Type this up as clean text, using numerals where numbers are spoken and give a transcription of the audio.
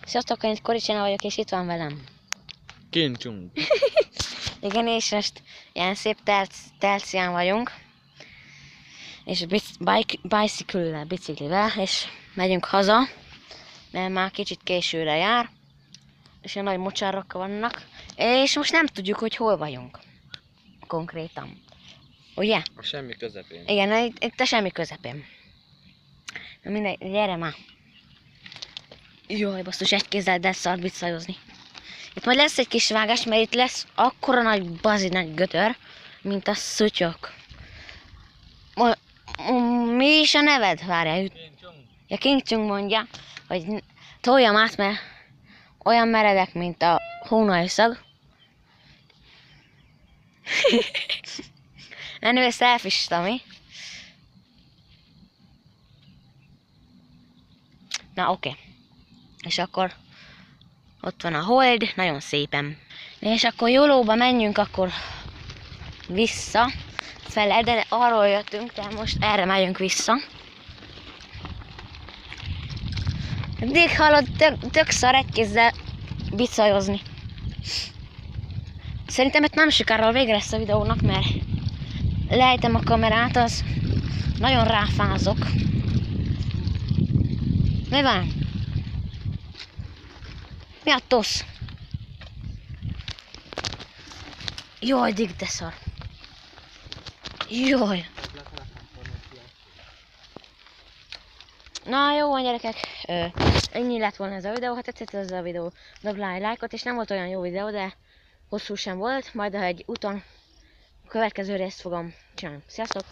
Sziasztok, én Koricsina vagyok, és itt van velem. Kincsunk. Igen, és most ilyen szép tercián vagyunk. És biciklivel, és megyünk haza, mert már kicsit későre jár. És ilyen nagy mocsárok vannak. És most nem tudjuk, hogy hol vagyunk. Konkrétan. Ugye? A semmi közepén. Igen, itt a semmi közepén. Na mindegy, gyere már. Jaj, basszus, egy kézzel de szart viccajozni. Itt majd lesz egy kis vágás, mert itt lesz akkora nagy bazi nagy götör, mint a szutyok. Mi is a neved? Várjál. Ja, Kincsung mondja, hogy toljam át, mert olyan meredek, mint a hónajszag. Menő selfish, Tami. Na, oké. És akkor ott van a hold, nagyon szépen. És akkor Jólóba menjünk akkor vissza fele, de arról jöttünk, de most erre megyünk vissza. Eddig hallod, tök szar egy kézzel bicajozni. Szerintem itt nem sokára vége lesz a videónak, mert lejtem a kamerát, az nagyon ráfázok. Mi van? Mi a tosz? Jaj, dig de szar. Jaj. Na jó van, gyerekek, ennyi lett volna ez a videó. Ha tetszett ez a videó, dobd lájkot, és nem volt olyan jó videó, de hosszú sem volt. Majd ha egy úton a következő részt fogom csinálni. Sziasztok!